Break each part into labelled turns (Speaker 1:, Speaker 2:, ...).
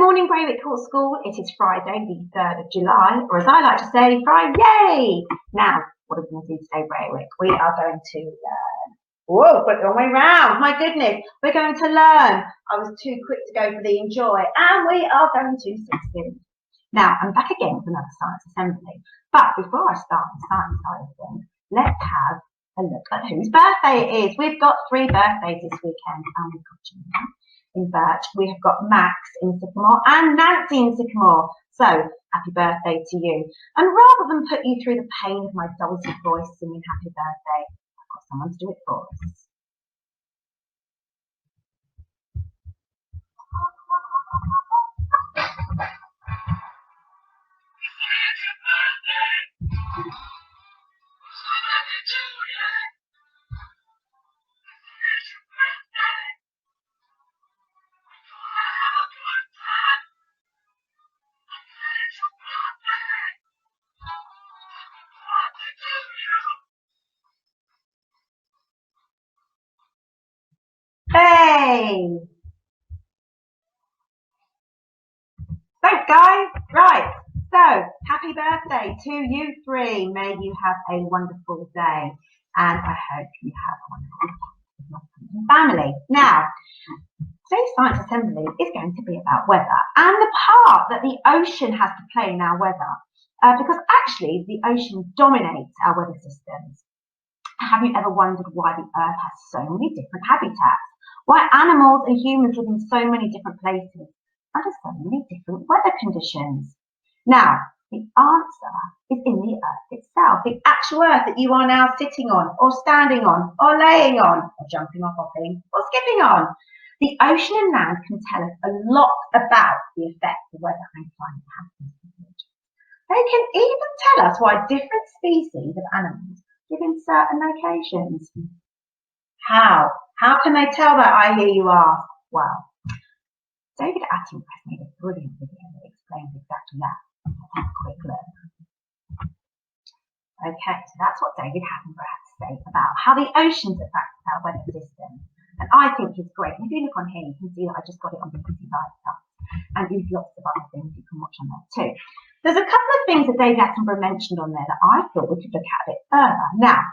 Speaker 1: morning, Braywick Court School. It is Friday, the 3rd of July, or as I like to say, Friday. Now, what are we going to do today, Braywick? We are going to learn. Whoa, put it the wrong way round. My goodness, we're going to learn. I was too quick to go for the enjoy, and we are going to succeed. Now, I'm back again with another science assembly. But before I start the science side of things, let's have a look at whose birthday it is. We've got 3 birthdays this weekend, and we've got Gina in Birch, we have got Max in Sycamore and Nancy in Sycamore. So, happy birthday to you. And rather than put you through the pain of my dulcet voice singing happy birthday, I've got someone to do it for us. Hey! Thanks, guys. Right, so happy birthday to you 3. May you have a wonderful day, and I hope you have a wonderful family. Now, today's science assembly is going to be about weather and the part that the ocean has to play in our weather, because actually the ocean dominates our weather systems. Have you ever wondered why the Earth has so many different habitats? Why animals and humans live in so many different places under so many different weather conditions? Now, the answer is in the Earth itself, the actual Earth that you are now sitting on, or standing on, or laying on, or jumping or hopping, or skipping on. The ocean and land can tell us a lot about the effect the weather and climate has on us. They can even tell us why different species of animals live in certain locations. How? How can they tell that, I hear you ask? Well, David Attenborough made a brilliant video that explains exactly that. Let's have a quick look. Okay, so that's what David Attenborough had to say about how the oceans affect our weather system. And I think it's great. And if you look on here, you can see that I just got it on BBC Lifestyle. And there's lots of other things you can watch on there too. There's a couple of things that David Attenborough mentioned on there that I thought we could look at a bit further. Now,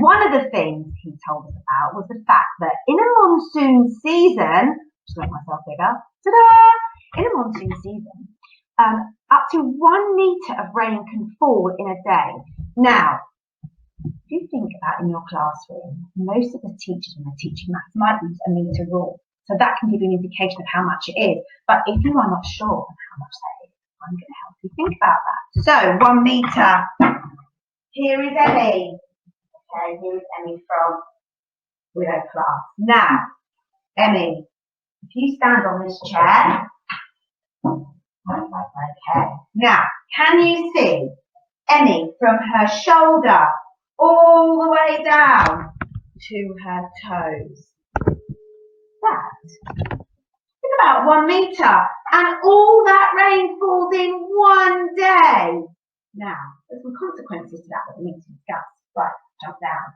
Speaker 1: one of the things he told us about was the fact that in a monsoon season, just make myself bigger, ta-da! In a monsoon season, up to 1 metre of rain can fall in a day. Now, if you think about in your classroom, most of the teachers when they're teaching maths might use a metre rule. So that can give you an indication of how much it is. But if you are not sure of how much that is, I'm going to help you think about that. So 1 metre. Here is Emmy. Okay, here is Emmy from Willow class. Now, Emmy, if you stand on this chair, okay. Now, can you see Emmy from her shoulder all the way down to her toes? That is about 1 metre, and all that rain falls in 1 day. Now, there's some consequences to that we need to discuss. Right, jump down.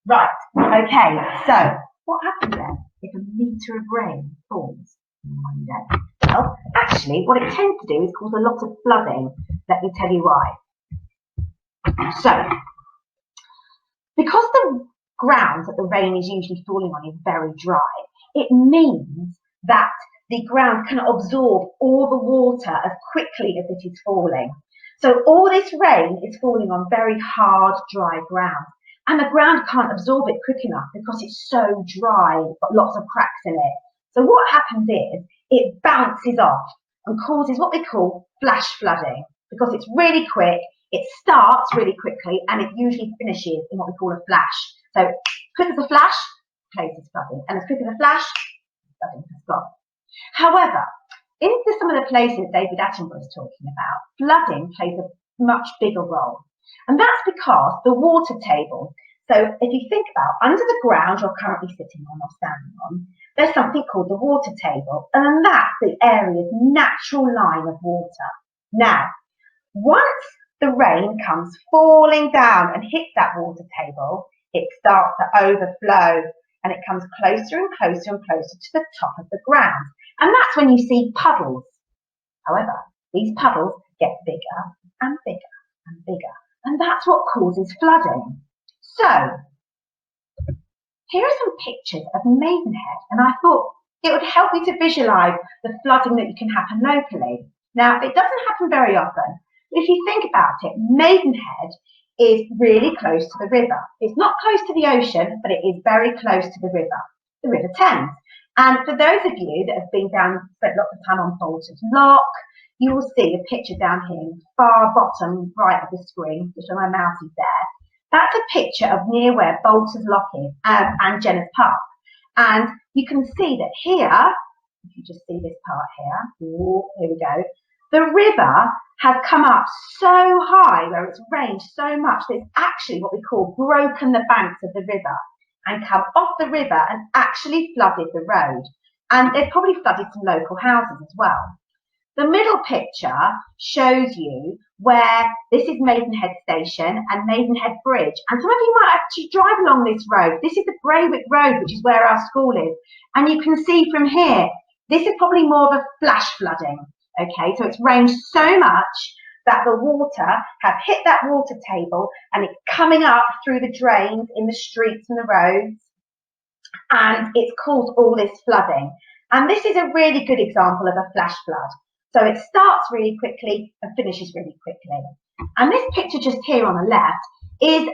Speaker 1: Right, okay, so what happens then if a metre of rain falls in 1 day? Well, actually, what it tends to do is cause a lot of flooding. Let me tell you why. So, because the ground that the rain is usually falling on is very dry, it means that the ground can absorb all the water as quickly as it is falling. So all this rain is falling on very hard, dry ground, and the ground can't absorb it quick enough because it's so dry, got lots of cracks in it. So what happens is it bounces off and causes what we call flash flooding, because it's really quick, it starts really quickly, and it usually finishes in what we call a flash. So quick as a flash, place is flooding, and as quick as a flash, flooding has gone. However, in some of the places David Attenborough is talking about, flooding plays a much bigger role. And that's because the water table, so if you think about under the ground you're currently sitting on or standing on, there's something called the water table, and that's the area's natural line of water. Now, once the rain comes falling down and hits that water table, it starts to overflow, and it comes closer and closer and closer to the top of the ground. And that's when you see puddles. However, these puddles get bigger and bigger and bigger, and that's what causes flooding. So, here are some pictures of Maidenhead, and I thought it would help you to visualise the flooding that can happen locally. Now, it doesn't happen very often, but if you think about it, Maidenhead is really close to the river. It's not close to the ocean, but it is very close to the River Thames. And for those of you that have been down, spent lots of time on Bolton's Lock, you will see the picture down here in the far bottom right of the screen, just where my mouse is there. That's a picture of near where Bolton's Lock is and Jenner's Park. And you can see that here, if you just see this part here, here we go, the river has come up so high where it's rained so much that it's actually what we call broken the banks of the river and come off the river and actually flooded the road. And they've probably flooded some local houses as well. The middle picture shows you where this is Maidenhead Station and Maidenhead Bridge. And some of you might actually drive along this road. This is the Braywick Road, which is where our school is. And you can see from here, this is probably more of a flash flooding. Okay, so it's rained so much that the water have hit that water table and it's coming up through the drains in the streets and the roads. And it's caused all this flooding. And this is a really good example of a flash flood. So it starts really quickly and finishes really quickly. And this picture just here on the left is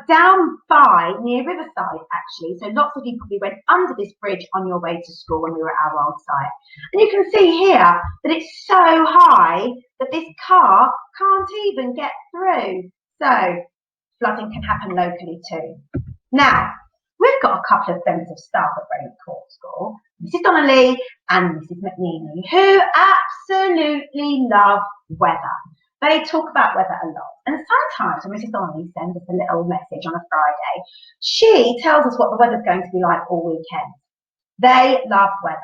Speaker 1: down by near Riverside, actually. So lots of you probably went under this bridge on your way to school when we were at our old site. And you can see here that it's so high that this car can't even get through. So flooding can happen locally too. Now, we've got a couple of members of staff at Braywick Court School, Mrs. Donnelly and Mrs. McNeely, who absolutely love weather. They talk about weather a lot. And sometimes when Mrs. Donnelly sends us a little message on a Friday, she tells us what the weather's going to be like all weekend. They love weather.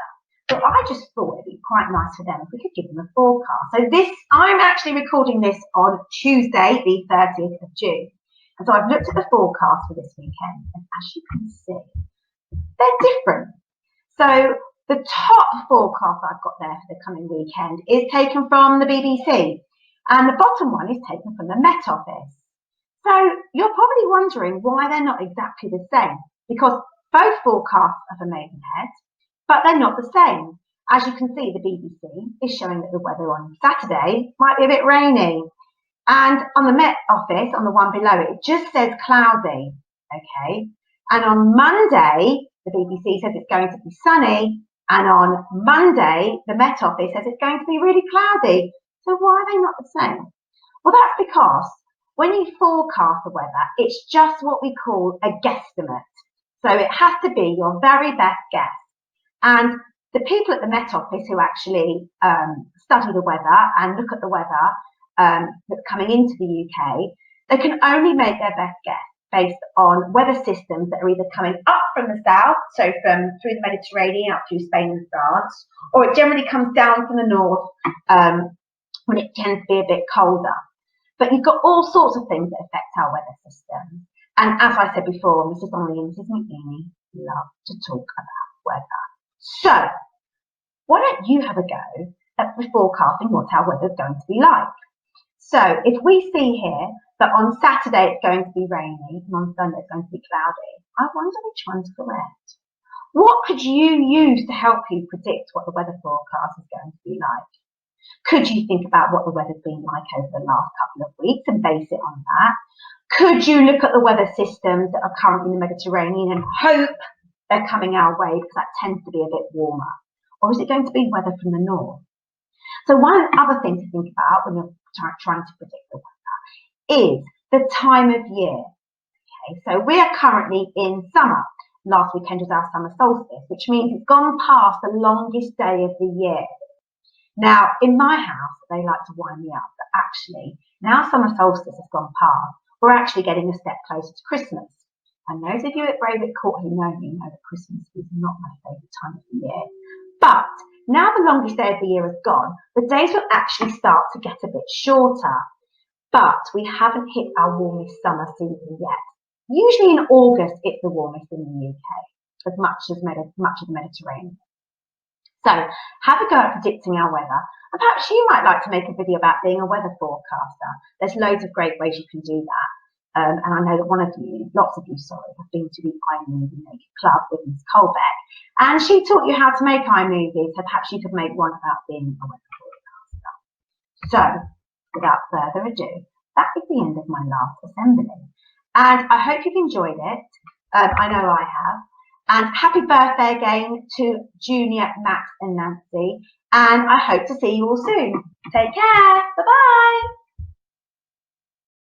Speaker 1: So I just thought it'd be quite nice for them if we could give them a forecast. So I'm actually recording this on Tuesday, the 30th of June. And so I've looked at the forecast for this weekend, and as you can see, they're different. So the top forecast I've got there for the coming weekend is taken from the BBC, and the bottom one is taken from the Met Office. So you're probably wondering why they're not exactly the same, because both forecasts are for Maidenhead, but they're not the same. As you can see, the BBC is showing that the weather on Saturday might be a bit rainy. And on the Met Office, on the one below it, it just says cloudy, okay? And on Monday, the BBC says it's going to be sunny, and on Monday, the Met Office says it's going to be really cloudy. So why are they not the same? Well, that's because when you forecast the weather, it's just what we call a guesstimate. So it has to be your very best guess. And the people at the Met Office who actually study the weather and look at the weather that's coming into the UK, they can only make their best guess based on weather systems that are either coming up from the south, so from through the Mediterranean up through Spain and France, or it generally comes down from the north when it tends to be a bit colder. But you've got all sorts of things that affect our weather system. And as I said before, Mrs. Donnelly and Mrs. McNeely love to talk about weather. So why don't you have a go at forecasting what our weather is going to be like? So if we see here that on Saturday it's going to be rainy and on Sunday it's going to be cloudy, I wonder which one's correct. What could you use to help you predict what the weather forecast is going to be like? Could you think about what the weather's been like over the last couple of weeks and base it on that? Could you look at the weather systems that are currently in the Mediterranean and hope they're coming our way because that tends to be a bit warmer? Or is it going to be weather from the north? So one other thing to think about when you're trying to predict the weather is the time of year. Okay, so we are currently in summer. Last weekend was our summer solstice, which means it's gone past the longest day of the year. Now, in my house, they like to wind me up, but actually, now summer solstice has gone past, we're actually getting a step closer to Christmas. And those of you at Braywick Court who know me know that Christmas is not my favourite time of the year. But now the longest day of the year is gone, the days will actually start to get a bit shorter. But we haven't hit our warmest summer season yet. Usually in August, it's the warmest in the UK, as much of the Mediterranean. So have a go at predicting our weather, and perhaps you might like to make a video about being a weather forecaster. There's loads of great ways you can do that. And I know that lots of you, have been to the iMovie Maker Club with Ms. Colbeck, and she taught you how to make iMovies, so perhaps you could make one about being a weather forecaster. So, without further ado, that is the end of my last assembly. And I hope you've enjoyed it. I know I have. And happy birthday again to Junior, Max and Nancy. And I hope to see you all soon. Take care. Bye-bye.